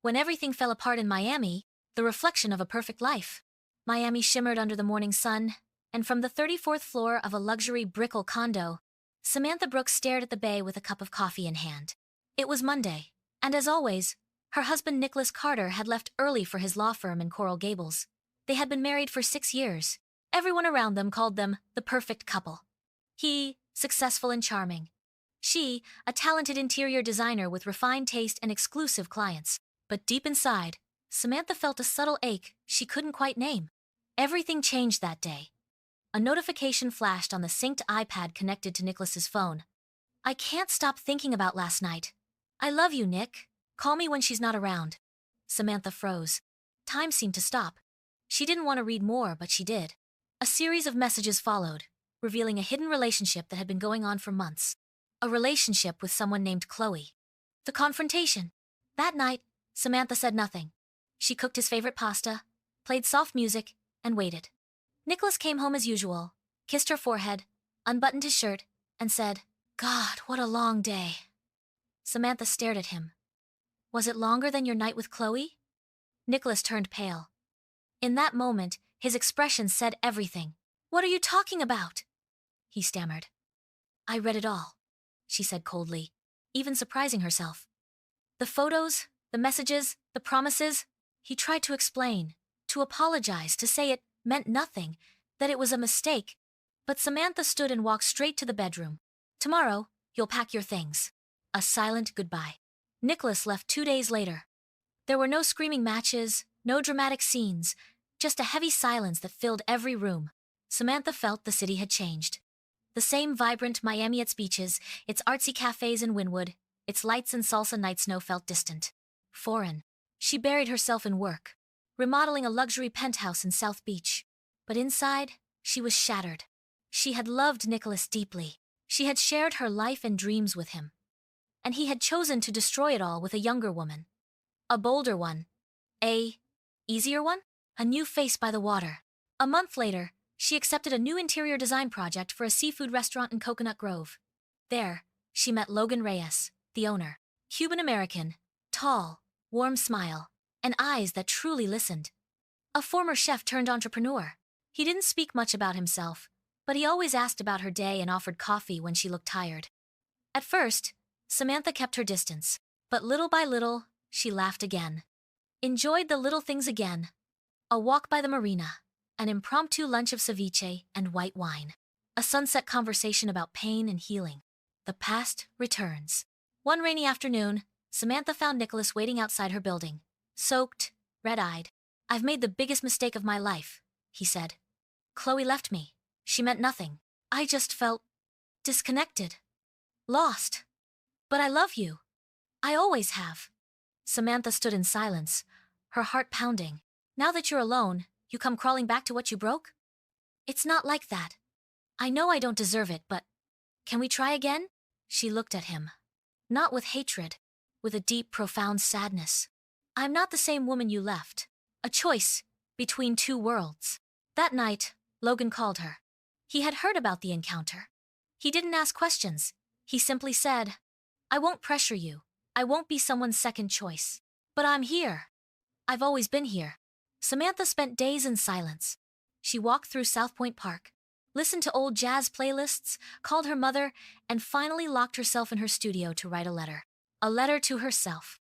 When everything fell apart in Miami, the reflection of a perfect life. Miami shimmered under the morning sun, and from the 34th floor of a luxury Brickell condo, Samantha Brooks stared at the bay with a cup of coffee in hand. It was Monday, and as always, her husband Nicholas Carter had left early for his law firm in Coral Gables. They had been married for 6 years. Everyone around them called them the perfect couple. He, successful and charming. She, a talented interior designer with refined taste and exclusive clients. But deep inside, Samantha felt a subtle ache she couldn't quite name. Everything changed that day. A notification flashed on the synced iPad connected to Nicholas's phone. "I can't stop thinking about last night. I love you, Nick. Call me when she's not around." Samantha froze. Time seemed to stop. She didn't want to read more, but she did. A series of messages followed, revealing a hidden relationship that had been going on for months. A relationship with someone named Chloe. The confrontation. That night, Samantha said nothing. She cooked his favorite pasta, played soft music, and waited. Nicholas came home as usual, kissed her forehead, unbuttoned his shirt, and said, "God, what a long day." Samantha stared at him. "Was it longer than your night with Chloe?" Nicholas turned pale. In that moment, his expression said everything. "What are you talking about?" he stammered. "I read it all," she said coldly, even surprising herself. "The photos, the messages, the promises." He tried to explain, to apologize, to say it meant nothing, that it was a mistake. But Samantha stood and walked straight to the bedroom. "Tomorrow, you'll pack your things." A silent goodbye. Nicholas left 2 days later. There were no screaming matches, no dramatic scenes, just a heavy silence that filled every room. Samantha felt the city had changed. The same vibrant Miami at its beaches, its artsy cafes in Wynwood, its lights and salsa nights now felt distant. Foreign. She buried herself in work, remodeling a luxury penthouse in South Beach. But inside, she was shattered. She had loved Nicholas deeply. She had shared her life and dreams with him. And he had chosen to destroy it all with a younger woman. A bolder one. Easier one? A new face by the water. A month later, she accepted a new interior design project for a seafood restaurant in Coconut Grove. There, she met Logan Reyes, the owner. Cuban-American, tall, warm smile, and eyes that truly listened. A former chef turned entrepreneur. He didn't speak much about himself, but he always asked about her day and offered coffee when she looked tired. At first, Samantha kept her distance, but little by little, she laughed again. Enjoyed the little things again. A walk by the marina, an impromptu lunch of ceviche and white wine. A sunset conversation about pain and healing. The past returns. One rainy afternoon, Samantha found Nicholas waiting outside her building, soaked, red-eyed. "I've made the biggest mistake of my life," he said. "Chloe left me. She meant nothing. I just felt disconnected. Lost. But I love you. I always have." Samantha stood in silence, her heart pounding. "Now that you're alone, you come crawling back to what you broke?" "It's not like that. I know I don't deserve it, but can we try again?" She looked at him. Not with hatred, with a deep, profound sadness. "I'm not the same woman you left. A choice between two worlds." That night, Logan called her. He had heard about the encounter. He didn't ask questions. He simply said, "I won't pressure you. I won't be someone's second choice. But I'm here. I've always been here." Samantha spent days in silence. She walked through South Point Park, listened to old jazz playlists, called her mother, and finally locked herself in her studio to write a letter. A letter to herself.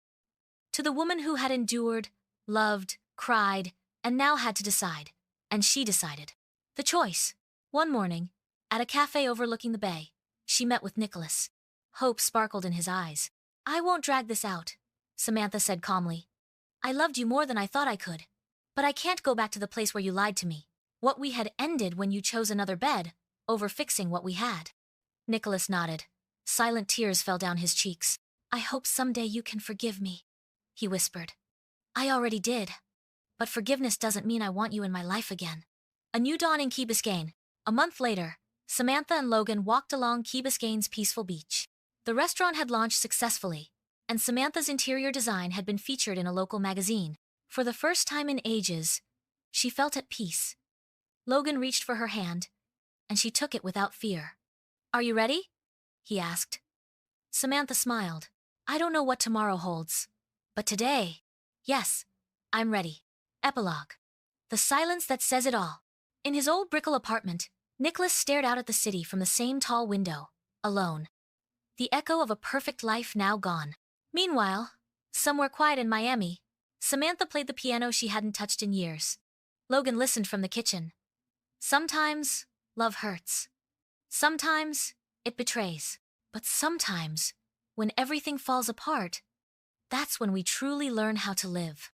To the woman who had endured, loved, cried, and now had to decide. And she decided. The choice. One morning, at a cafe overlooking the bay, she met with Nicholas. Hope sparkled in his eyes. "I won't drag this out," Samantha said calmly. "I loved you more than I thought I could. But I can't go back to the place where you lied to me. What we had ended when you chose another bed, over fixing what we had." Nicholas nodded. Silent tears fell down his cheeks. "I hope someday you can forgive me," he whispered. "I already did. But forgiveness doesn't mean I want you in my life again." A new dawn in Key Biscayne. A month later, Samantha and Logan walked along Key Biscayne's peaceful beach. The restaurant had launched successfully, and Samantha's interior design had been featured in a local magazine. For the first time in ages, she felt at peace. Logan reached for her hand, and she took it without fear. "Are you ready?" he asked. Samantha smiled. "I don't know what tomorrow holds, but today..." Yes, I'm ready. Epilogue. The silence that says it all. In his old Brickell apartment, Nicholas stared out at the city from the same tall window, alone. The echo of a perfect life now gone. Meanwhile, somewhere quiet in Miami, Samantha played the piano she hadn't touched in years. Logan listened from the kitchen. Sometimes, love hurts. Sometimes, it betrays. But sometimes, when everything falls apart, that's when we truly learn how to live.